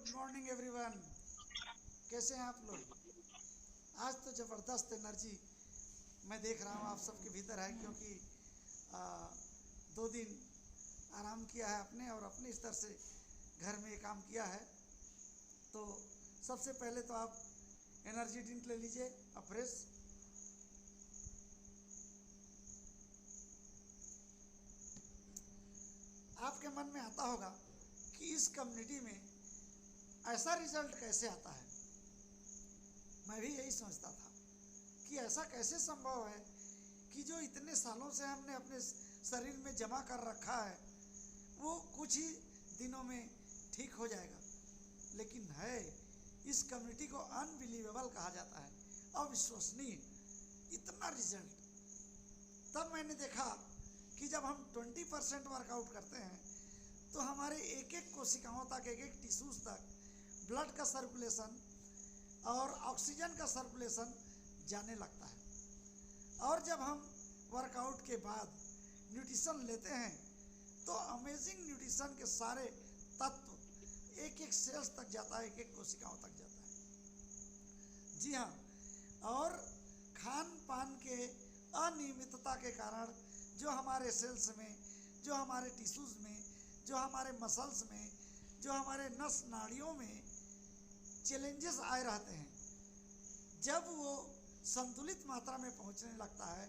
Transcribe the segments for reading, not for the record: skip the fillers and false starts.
Good morning everyone. कैसे हैं आप लोग? आज तो ज़बरदस्त एनर्जी मैं देख रहा हूँ आप सबके भीतर है, क्योंकि आ, 2 दिन आराम किया है आपने और अपने स्तर से घर में ये काम किया है। तो सबसे पहले तो आप एनर्जी ड्रिंक ले लीजिए फ्रेश। आपके मन में आता होगा कि इस कम्युनिटी में ऐसा रिजल्ट कैसे आता है। मैं भी यही सोचता था कि ऐसा कैसे संभव है कि जो इतने सालों से हमने अपने शरीर में जमा कर रखा है वो कुछ ही दिनों में ठीक हो जाएगा। लेकिन है, इस कम्युनिटी को अनबिलीवेबल कहा जाता है, अविश्वसनीय इतना रिजल्ट। तब मैंने देखा कि जब हम 20% वर्कआउट करते हैं तो हमारे एक एक कोशिकाओं तक, एक एक टिश्यूज तक ब्लड का सर्कुलेशन और ऑक्सीजन का सर्कुलेशन जाने लगता है। और जब हम वर्कआउट के बाद न्यूट्रिशन लेते हैं तो अमेजिंग न्यूट्रिशन के सारे तत्व एक एक सेल्स तक जाता है, एक एक कोशिकाओं तक जाता है। जी हाँ, और खान पान के अनियमितता के कारण जो हमारे सेल्स में, जो हमारे टिश्यूज़ में, जो हमारे मसल्स में, जो हमारे नस नाड़ियों में चैलेंजेस आए रहते हैं, जब वो संतुलित मात्रा में पहुंचने लगता है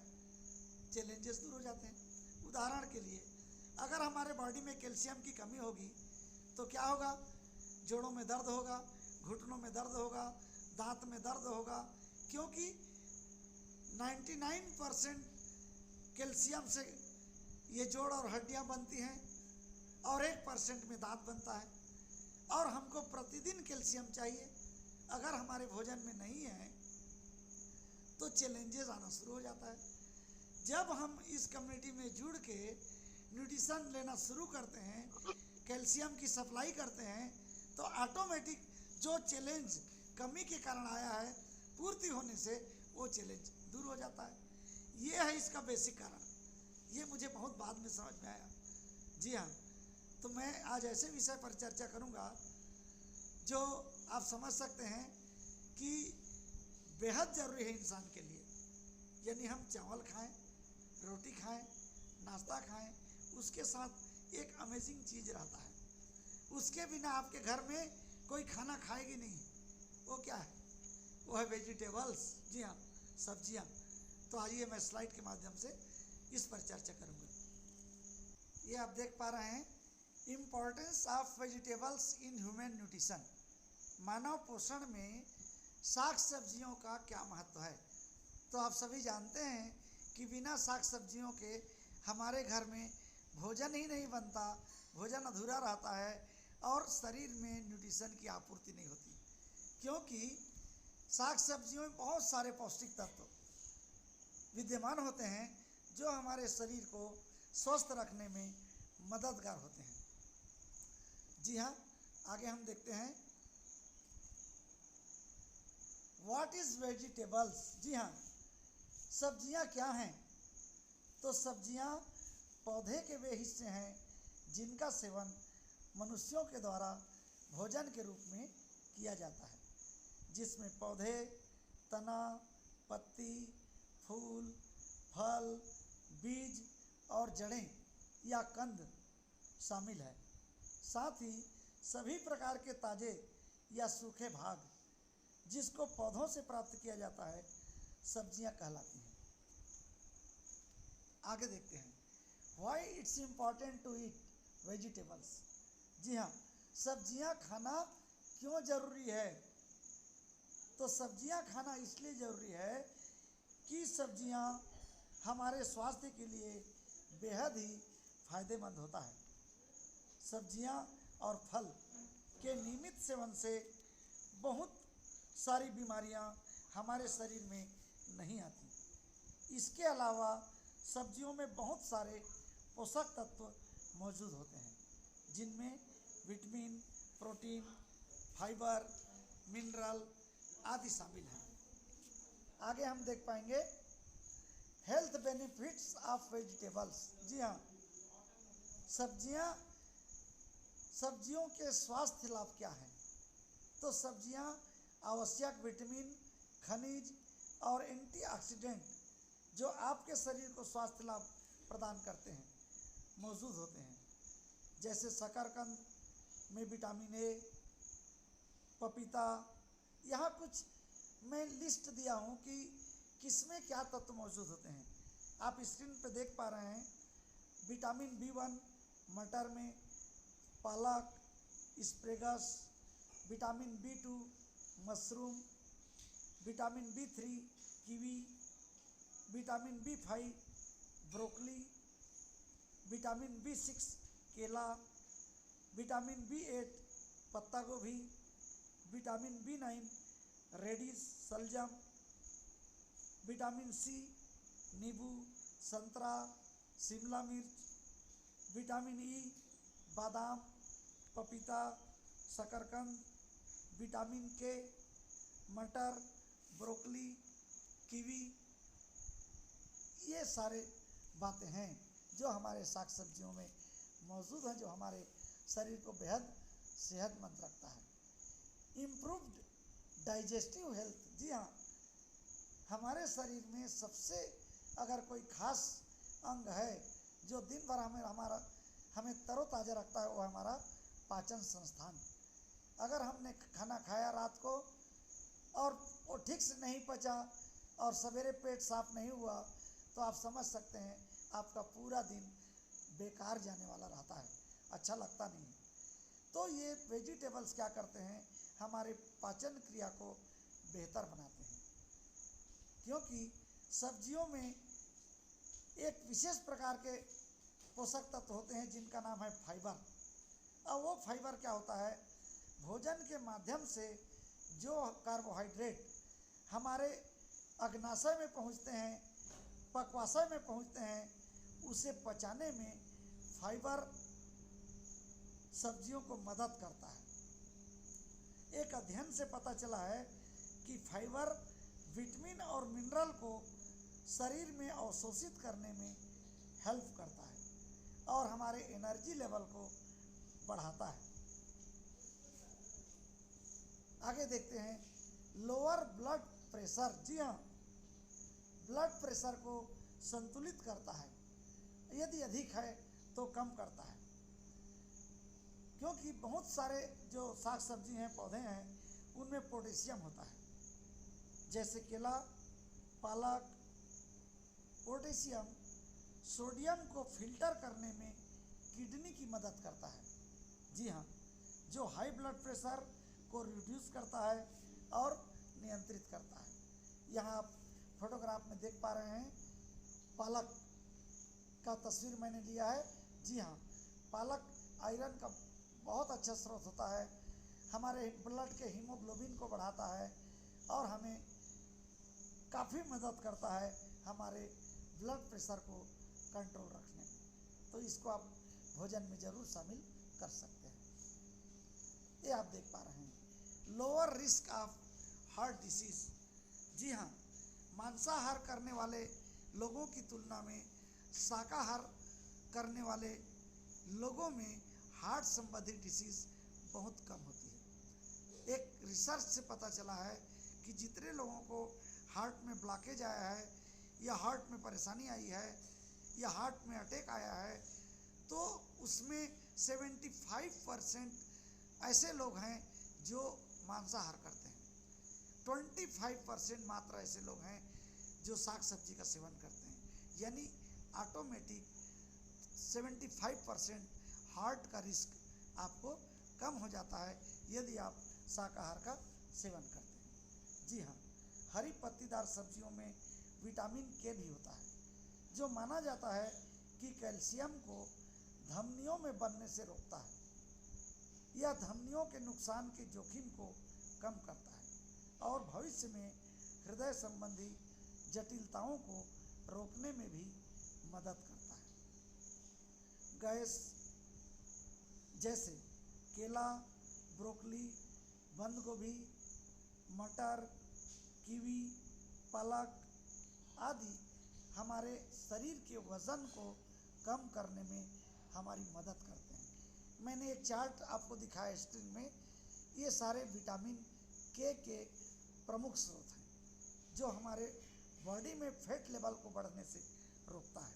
चैलेंजेस दूर हो जाते हैं। उदाहरण के लिए, अगर हमारे बॉडी में कैल्शियम की कमी होगी तो क्या होगा? जोड़ों में दर्द होगा, घुटनों में दर्द होगा, दांत में दर्द होगा, क्योंकि 99% कैल्शियम से ये जोड़ और हड्डियां बनती हैं और 1% में दांत बनता है। और हमको प्रतिदिन कैल्शियम चाहिए। अगर हमारे भोजन में नहीं है तो चैलेंजेस आना शुरू हो जाता है। जब हम इस कम्युनिटी में जुड़ के न्यूट्रिशन लेना शुरू करते हैं, कैल्शियम की सप्लाई करते हैं, तो ऑटोमेटिक जो चैलेंज कमी के कारण आया है, पूर्ति होने से वो चैलेंज दूर हो जाता है। ये है इसका बेसिक कारण। ये मुझे बहुत बाद में समझ में आया। जी हाँ, तो मैं आज ऐसे विषय पर चर्चा करूंगा जो आप समझ सकते हैं कि बेहद ज़रूरी है इंसान के लिए। यानी हम चावल खाएं, रोटी खाएं, नाश्ता खाएं, उसके साथ एक अमेजिंग चीज़ रहता है। उसके बिना आपके घर में कोई खाना खाएगी नहीं। वो क्या है? वो है वेजिटेबल्स। जी हाँ, सब्जियाँ। तो आइए मैं स्लाइड के माध्यम से इस पर चर्चा करूँगा। ये आप देख पा रहे हैं, importance of vegetables in human nutrition. मानव पोषण में साग सब्जियों का क्या महत्व है। तो आप सभी जानते हैं कि बिना साग सब्जियों के हमारे घर में भोजन ही नहीं बनता, भोजन अधूरा रहता है और शरीर में न्यूट्रिशन की आपूर्ति नहीं होती। क्योंकि साग सब्जियों में बहुत सारे पौष्टिक तत्व विद्यमान होते हैं जो हमारे शरीर को स्वस्थ रखने में मददगार होते हैं। जी हाँ, आगे हम देखते हैं व्हाट इज़ वेजिटेबल्स। जी हाँ, सब्जियां क्या हैं? तो सब्जियां पौधे के वे हिस्से हैं जिनका सेवन मनुष्यों के द्वारा भोजन के रूप में किया जाता है, जिसमें पौधे, तना, पत्ती, फूल, फल, बीज और जड़ें या कंद शामिल है। साथ ही सभी प्रकार के ताजे या सूखे भाग जिसको पौधों से प्राप्त किया जाता है सब्जियां कहलाती हैं। आगे देखते हैं, why it's important to eat vegetables. जी हाँ, सब्जियां खाना क्यों ज़रूरी है? तो सब्जियां खाना इसलिए ज़रूरी है कि सब्जियां हमारे स्वास्थ्य के लिए बेहद ही फायदेमंद होता है। सब्जियां और फल के नियमित सेवन से बहुत सारी बीमारियां हमारे शरीर में नहीं आती। इसके अलावा सब्जियों में बहुत सारे पोषक तत्व मौजूद होते हैं, जिनमें विटामिन, प्रोटीन, फाइबर, मिनरल आदि शामिल हैं। आगे हम देख पाएंगे हेल्थ बेनिफिट्स ऑफ वेजिटेबल्स। जी हाँ, सब्जियों के स्वास्थ्य लाभ क्या हैं? तो सब्जियां आवश्यक विटामिन, खनिज और एंटीऑक्सीडेंट जो आपके शरीर को स्वास्थ्य लाभ प्रदान करते हैं मौजूद होते हैं। जैसे शकरकंद में विटामिन ए, पपीता, यहाँ कुछ मैं लिस्ट दिया हूँ कि किसमें क्या तत्व मौजूद होते हैं। आप स्क्रीन पर देख पा रहे हैं विटामिन B1 मटर में, पालक, asparagus, vitamin B2 mushroom, vitamin B3 kiwi, vitamin B5 broccoli, vitamin B6 केला, विटामिन B8 पत्ता गोभी, विटामिन B9 रेडिश शलजम, विटामिन C नींबू, संतरा, शिमला मिर्च, विटामिन E बादाम, पपीता, शकरकंद, विटामिन K मटर, ब्रोकली, कीवी, ये सारे बातें हैं जो हमारे साग सब्जियों में मौजूद हैं, जो हमारे शरीर को बेहद सेहतमंद रखता है। इम्प्रूव्ड डाइजेस्टिव हेल्थ, जी हाँ, हमारे शरीर में सबसे अगर कोई खास अंग है जो दिन भर हमें तरोताज़ा रखता है, वो हमारा पाचन संस्थान। अगर हमने खाना खाया रात को और वो ठीक से नहीं पचा और सवेरे पेट साफ नहीं हुआ, तो आप समझ सकते हैं आपका पूरा दिन बेकार जाने वाला रहता है, अच्छा लगता नहीं है। तो ये वेजिटेबल्स क्या करते हैं, हमारे पाचन क्रिया को बेहतर बनाते हैं, क्योंकि सब्जियों में एक विशेष प्रकार के पोषक तत्व होते हैं जिनका नाम है फाइबर। और वो फाइबर क्या होता है, भोजन के माध्यम से जो कार्बोहाइड्रेट हमारे अग्नाशय में पहुंचते हैं, पक्वाशय में पहुंचते हैं, उसे पचाने में फाइबर सब्जियों को मदद करता है। एक अध्ययन से पता चला है कि फाइबर विटामिन और मिनरल को शरीर में अवशोषित करने में हेल्प करता है और हमारे एनर्जी लेवल को बढ़ाता है। आगे देखते हैं, लोअर ब्लड प्रेशर, जी हाँ, ब्लड प्रेशर को संतुलित करता है, यदि अधिक है तो कम करता है, क्योंकि बहुत सारे जो साग सब्जी हैं, पौधे हैं, उनमें पोटेशियम होता है। जैसे केला, पालक, पोटेशियम सोडियम को फिल्टर करने में किडनी की मदद करता है, जी हाँ, जो हाई ब्लड प्रेशर को रिड्यूस करता है और नियंत्रित करता है। यहाँ आप फोटोग्राफ में देख पा रहे हैं पालक का तस्वीर मैंने लिया है। जी हाँ, पालक आयरन का बहुत अच्छा स्रोत होता है, हमारे ब्लड के हीमोग्लोबिन को बढ़ाता है और हमें काफ़ी मदद करता है हमारे ब्लड प्रेशर को कंट्रोल रखने में। तो इसको आप भोजन में ज़रूर शामिल कर सकते हैं। ये आप देख पा रहे हैं lower risk of heart disease. जी हाँ, मांसाहार करने वाले लोगों की तुलना में शाकाहार करने वाले लोगों में हार्ट संबंधी डिसीज़ बहुत कम होती है। एक रिसर्च से पता चला है कि जितने लोगों को हार्ट में ब्लॉकेज आया है या हार्ट में परेशानी आई है या हार्ट में अटैक आया है, तो उसमें 75% ऐसे लोग हैं जो मांसाहार करते हैं, 25% मात्र ऐसे लोग हैं जो साग सब्जी का सेवन करते हैं। यानी ऑटोमेटिक 75% हार्ट का रिस्क आपको कम हो जाता है यदि आप शाकाहार का सेवन करते हैं। जी हाँ, हरी पत्तीदार सब्जियों में विटामिन के भी होता है, जो माना जाता है कि कैल्शियम को धमनियों में बनने से रोकता है। यह धमनियों के नुकसान के जोखिम को कम करता है और भविष्य में हृदय संबंधी जटिलताओं को रोकने में भी मदद करता है। गैस जैसे केला, ब्रोकली, बंद गोभी, मटर, कीवी, पालक आदि हमारे शरीर के वज़न को कम करने में हमारी मदद करते हैं। मैंने एक चार्ट आपको दिखाया स्क्रीन में, ये सारे विटामिन के प्रमुख स्रोत हैं जो हमारे बॉडी में फैट लेवल को बढ़ने से रोकता है।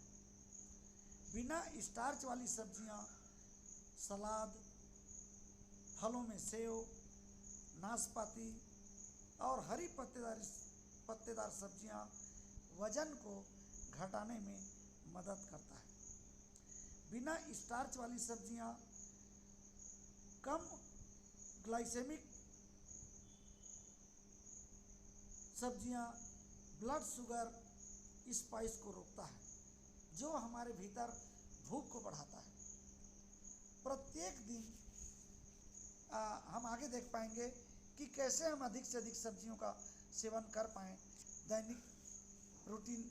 बिना स्टार्च वाली सब्जियां, सलाद, फलों में सेव, नाशपाती और हरी पत्तेदार सब्जियां वजन को घटाने में मदद करता है। बिना स्टार्च वाली सब्जियां कम ग्लाइसेमिक सब्जियां ब्लड शुगर स्पाइस को रोकता है जो हमारे भीतर भूख को बढ़ाता है। प्रत्येक दिन हम आगे देख पाएंगे कि कैसे हम अधिक से अधिक सब्जियों का सेवन कर पाएँ दैनिक रूटीन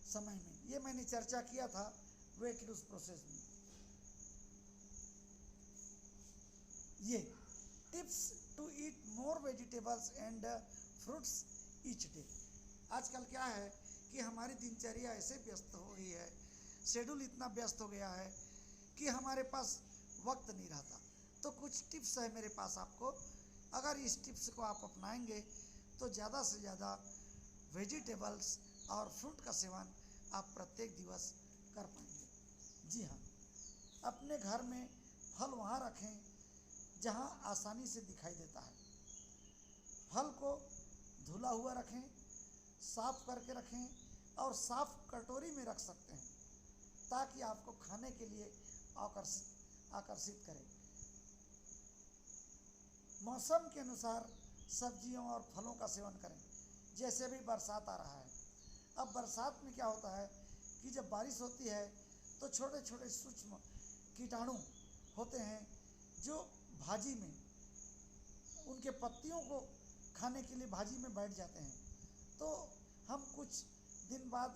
समय में। ये मैंने चर्चा किया था वेट लूज प्रोसेस में। ये tips to eat more vegetables and fruits each day. आजकल क्या है कि हमारी दिनचर्या ऐसे व्यस्त हो गई है, शेड्यूल इतना व्यस्त हो गया है कि हमारे पास वक्त नहीं रहता। तो कुछ टिप्स है मेरे पास आपको, अगर इस टिप्स को आप अपनाएंगे तो ज़्यादा से ज़्यादा वेजिटेबल्स और फ्रूट का सेवन आप प्रत्येक दिवस कर पाएंगे। जी हाँ, अपने घर में फल वहाँ रखें जहाँ आसानी से दिखाई देता है। फल को धुला हुआ रखें, साफ करके रखें और साफ कटोरी में रख सकते हैं ताकि आपको खाने के लिए आकर्षित करें। मौसम के अनुसार सब्जियों और फलों का सेवन करें। जैसे अभी बरसात आ रहा है, अब बरसात में क्या होता है कि जब बारिश होती है तो छोटे छोटे सूक्ष्म कीटाणु होते हैं जो भाजी में, उनके पत्तियों को खाने के लिए भाजी में बैठ जाते हैं। तो हम कुछ दिन बाद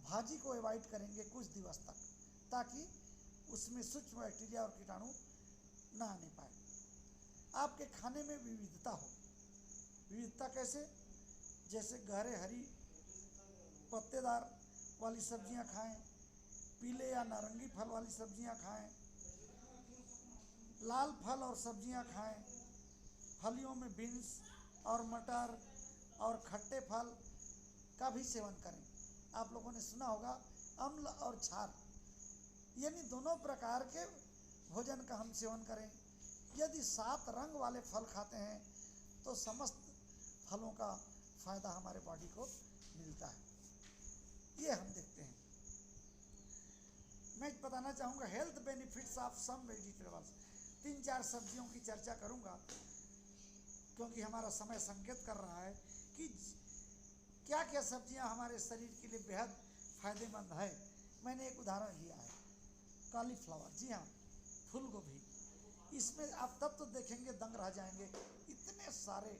भाजी को अवॉइड करेंगे कुछ दिवस तक, ताकि उसमें सूक्ष्म बैक्टीरिया और कीटाणु ना आने पाए। आपके खाने में विविधता हो। विविधता कैसे? जैसे गहरे हरी पत्तेदार वाली सब्जियां खाएं, पीले या नारंगी फल वाली सब्जियां खाएं, लाल फल और सब्जियां खाएं, फलियों में बीन्स और मटर और खट्टे फल का भी सेवन करें। आप लोगों ने सुना होगा अम्ल और क्षार, यानी दोनों प्रकार के भोजन का हम सेवन करें। यदि 7 रंग वाले फल खाते हैं तो समस्त फलों का फायदा हमारे बॉडी को मिलता है। ये हम देखते हैं। मैं बताना चाहूँगा health benefits of some vegetables. 3-4 सब्जियों की चर्चा करूँगा क्योंकि हमारा समय संकेत कर रहा है कि क्या क्या सब्जियां हमारे शरीर के लिए बेहद फायदेमंद है। मैंने एक उदाहरण लिया है, कॉलीफ्लावर। जी हाँ, फूल गोभी। इसमें आप तब तो देखेंगे दंग रह जाएंगे, इतने सारे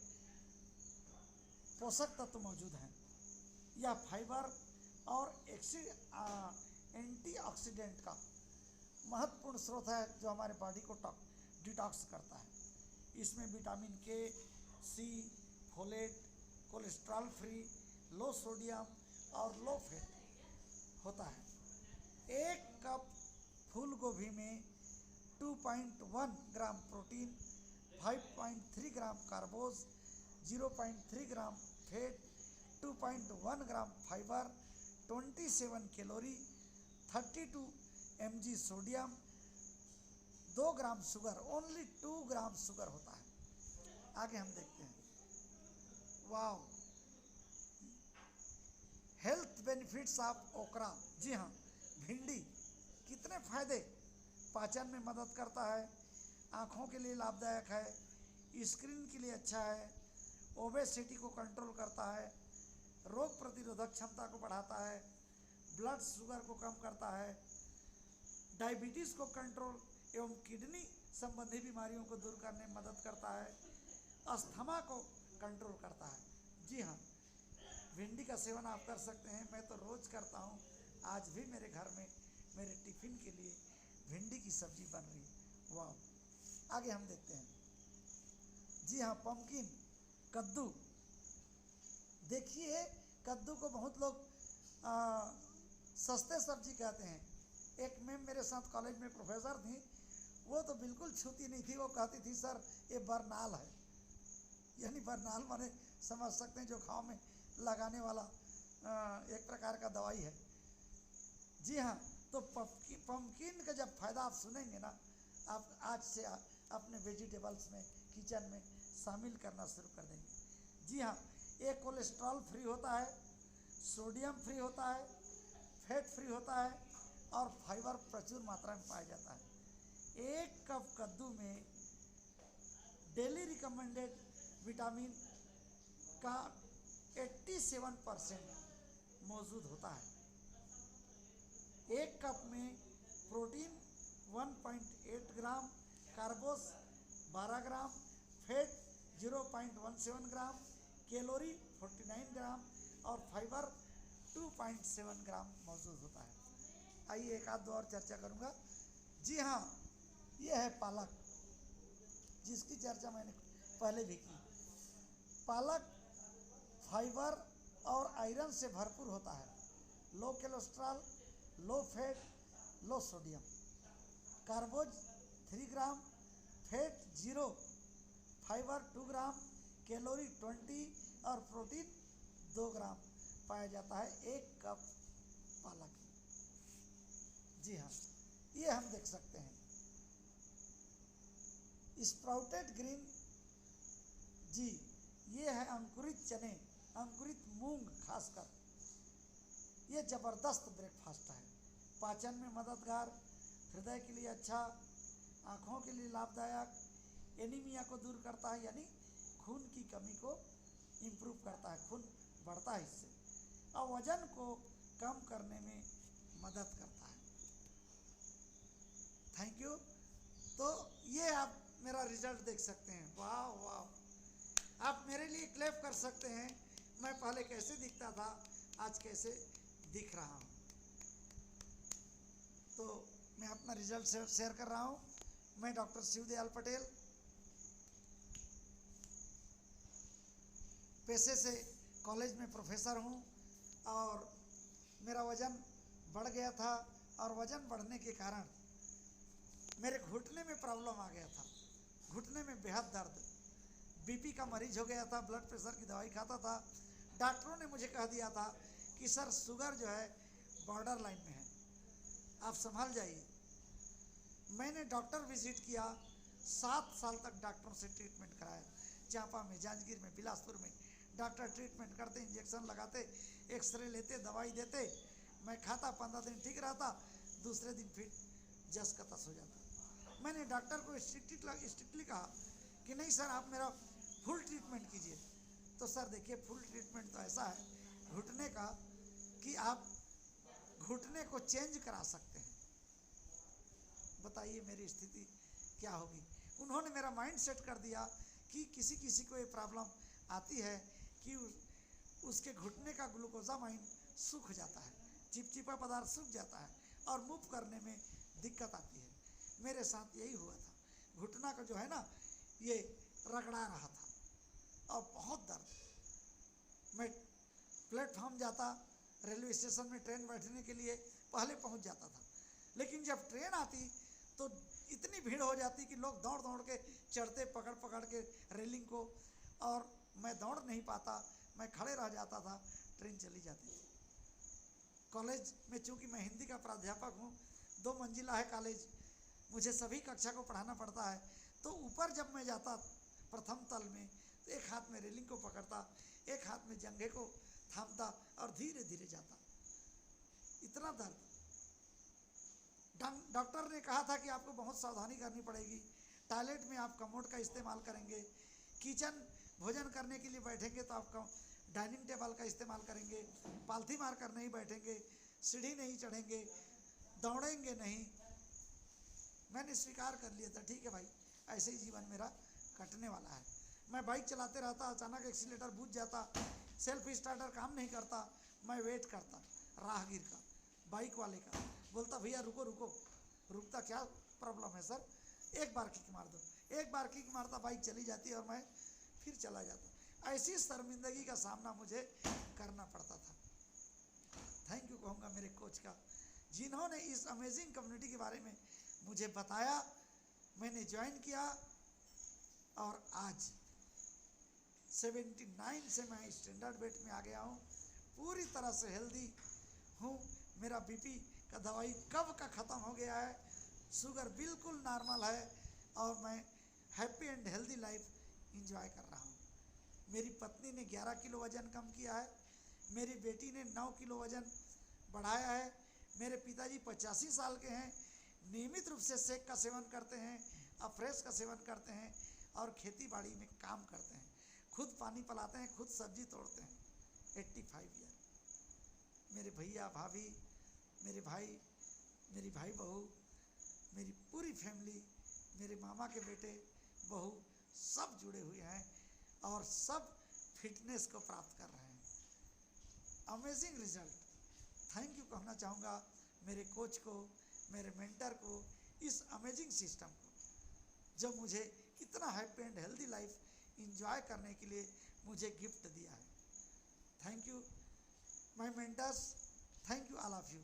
पोषक तत्व मौजूद हैं। यह फाइबर और एंटीऑक्सीडेंट का महत्वपूर्ण स्रोत है जो हमारे बॉडी को डिटॉक्स करता है। इसमें विटामिन के, सी, फोलेट, कोलेस्ट्रॉल फ्री, लो सोडियम और लो फैट होता है। 1 कप फूल गोभी में 2.1 gram protein, 5.3 gram carbs, 0.3 gram fat, 2.1 gram fibre, 27 calorie, 32 mg sodium, 2 gram sugar, only 2 gram sugar होता है। आगे हम देखते हैं। वाह, हेल्थ बेनिफिट्स ऑफ ओकरा। जी हाँ, भिंडी। कितने फायदे! पाचन में मदद करता है, आँखों के लिए लाभदायक है, स्किन के लिए अच्छा है, ओबेसिटी को कंट्रोल करता है, रोग प्रतिरोधक क्षमता को बढ़ाता है, ब्लड शुगर को कम करता है, डायबिटीज़ को कंट्रोल एवं किडनी संबंधी बीमारियों को दूर करने में मदद करता है, अस्थमा को कंट्रोल करता है। जी हाँ, भिंडी का सेवन आप कर सकते हैं। मैं तो रोज़ करता हूँ। आज भी मेरे घर में मेरे टिफ़िन के लिए भिंडी की सब्जी बन रही है। वाह! आगे हम देखते हैं। जी हाँ, पम्पकिन, कद्दू। देखिए, कद्दू को बहुत लोग सस्ते सब्जी कहते हैं। एक मैम मेरे साथ कॉलेज में प्रोफेसर थी, वो तो बिल्कुल छूती नहीं थी, वो कहती थी सर ये बरनाल है, यानी बरनाल माने समझ सकते हैं जो घाव में लगाने वाला एक प्रकार का दवाई है। जी हाँ, तो पम्पकिन का जब फायदा आप सुनेंगे ना, आप आज से अपने वेजिटेबल्स में किचन में शामिल करना शुरू कर देंगे। जी हाँ, ये कोलेस्ट्रॉल फ्री होता है, सोडियम फ्री होता है, फैट फ्री होता है और फाइबर प्रचुर मात्रा में पाया जाता है। एक कप कद्दू में डेली रिकमेंडेड विटामिन का 87% मौजूद होता है। एक कप में प्रोटीन 1.8 ग्राम, कार्बोस 12 ग्राम, फैट 0.17 ग्राम, कैलोरी 49 ग्राम और फाइबर 2.7 ग्राम मौजूद होता है। आइए एक आध दो और चर्चा करूंगा। जी हाँ, यह है पालक, जिसकी चर्चा मैंने पहले भी की। पालक फाइबर और आयरन से भरपूर होता है, लो कोलेस्ट्रॉल, लो फैट, लो सोडियम, कार्बोज 3 ग्राम, फैट 0, फाइबर 2 ग्राम, कैलोरी 20 और प्रोटीन 2 ग्राम पाया जाता है एक कप पालक में। जी हाँ, ये हम देख सकते हैं। स्प्राउटेड ग्रीन, जी ये है अंकुरित चने, अंकुरित मूंग, खासकर ये ज़बरदस्त ब्रेकफास्ट है। पाचन में मददगार, हृदय के लिए अच्छा, आँखों के लिए लाभदायक, एनीमिया को दूर करता है, यानी खून की कमी को इम्प्रूव करता है, खून बढ़ता है इससे, और वजन को कम करने में मदद करता है। Thank you. तो ये आप मेरा रिजल्ट देख सकते हैं। वाह वाह, आप मेरे लिए क्लैप कर सकते हैं। मैं पहले कैसे दिखता था, आज कैसे दिख रहा हूँ। तो मैं अपना रिजल्ट शेयर कर रहा हूँ। मैं डॉक्टर शिवदयाल पटेल, पेशे से कॉलेज में प्रोफेसर हूँ, और मेरा वज़न बढ़ गया था, और वज़न बढ़ने के कारण मेरे घुटने में प्रॉब्लम आ गया था, घुटने में बेहद दर्द, बीपी का मरीज हो गया था, ब्लड प्रेशर की दवाई खाता था। डॉक्टरों ने मुझे कह दिया था कि सर शुगर जो है बॉर्डर लाइन में है, आप संभाल जाइए। मैंने डॉक्टर विजिट किया, 7 साल तक डॉक्टरों से ट्रीटमेंट कराया, चांपा में, जांजगीर में, बिलासपुर में। डॉक्टर ट्रीटमेंट करते, इंजेक्शन लगाते, एक्सरे लेते, दवाई देते, मैं खाता, 15 दिन ठीक रहता, दूसरे दिन फिर जस का तस हो जाता। मैंने डॉक्टर को स्ट्रिक्टली कहा कि नहीं सर, आप मेरा फुल ट्रीटमेंट कीजिए। तो सर देखिए, फुल ट्रीटमेंट तो ऐसा है घुटने का कि आप घुटने को चेंज करा सकते हैं। बताइए मेरी स्थिति क्या होगी। उन्होंने मेरा माइंड सेट कर दिया कि किसी किसी को ये प्रॉब्लम आती है कि उसके घुटने का ग्लूकोजामाइन सूख जाता है, चिपचिपा पदार्थ सूख जाता है और मूव करने में दिक्कत आती है। मेरे साथ यही हुआ था, घुटना का जो है ना, ये रगड़ा रहा था और बहुत दर्द। मैं प्लेटफॉर्म जाता, रेलवे स्टेशन में ट्रेन बैठने के लिए पहले पहुंच जाता था, लेकिन जब ट्रेन आती तो इतनी भीड़ हो जाती कि लोग दौड़ दौड़ के चढ़ते, पकड़ पकड़ के रेलिंग को, और मैं दौड़ नहीं पाता, मैं खड़े रह जाता था, ट्रेन चली जाती थी। कॉलेज में चूँकि मैं हिंदी का प्राध्यापक हूँ, 2 मंजिला है कॉलेज, मुझे सभी कक्षा को पढ़ाना पड़ता है। तो ऊपर जब मैं जाता प्रथम तल में, तो एक हाथ में रेलिंग को पकड़ता, एक हाथ में जंघे को थामता और धीरे धीरे जाता, इतना दर्द। डॉक्टर ने कहा था कि आपको बहुत सावधानी करनी पड़ेगी, टॉयलेट में आप कमोड का इस्तेमाल करेंगे, किचन भोजन करने के लिए बैठेंगे तो आप डाइनिंग टेबल का इस्तेमाल करेंगे, पालथी मार कर नहीं बैठेंगे, सीढ़ी नहीं चढ़ेंगे, दौड़ेंगे नहीं। मैंने स्वीकार कर लिया था, ठीक है भाई, ऐसे ही जीवन मेरा कटने वाला है। मैं बाइक चलाते रहता, अचानक एक्सीलेटर बुझ जाता, सेल्फ स्टार्टर काम नहीं करता, मैं वेट करता राहगीर का, बाइक वाले का, बोलता भैया रुको रुको। रुकता, क्या प्रॉब्लम है सर, एक बार किक मार दो। एक बार किक मारता, बाइक चली जाती और मैं फिर चला जाता। ऐसी शर्मिंदगी का सामना मुझे करना पड़ता था। थैंक यू कहूँगा मेरे कोच का, जिन्होंने इस अमेजिंग कम्युनिटी के बारे में मुझे बताया मैंने ज्वाइन किया और आज 79 से मैं स्टैंडर्ड वेट में आ गया हूँ, पूरी तरह से हेल्दी हूँ। मेरा बीपी का दवाई कब का ख़त्म हो गया है, शुगर बिल्कुल नॉर्मल है और मैं happy and healthy life enjoy कर रहा हूँ। मेरी पत्नी ने 11 किलो वज़न कम किया है, मेरी बेटी ने 9 किलो वज़न बढ़ाया है, मेरे पिताजी 85 साल के हैं, नियमित रूप से शेक का सेवन करते हैं, अफ्रेश का सेवन करते हैं और खेती बाड़ी में काम करते हैं, खुद पानी पिलाते हैं, खुद सब्जी तोड़ते हैं। 85 ईयर। मेरे भैया भाभी, मेरे भाई, मेरी भाई बहू, मेरी पूरी फैमिली, मेरे मामा के बेटे बहू सब जुड़े हुए हैं और सब फिटनेस को प्राप्त कर रहे हैं। Amazing result. थैंक यू कहना चाहूँगा मेरे कोच को, मेरे मेंटर को, इस अमेजिंग सिस्टम को जो मुझे इतना happy and healthy life enjoy करने के लिए मुझे गिफ्ट दिया है। Thank you my mentors, thank you all of you.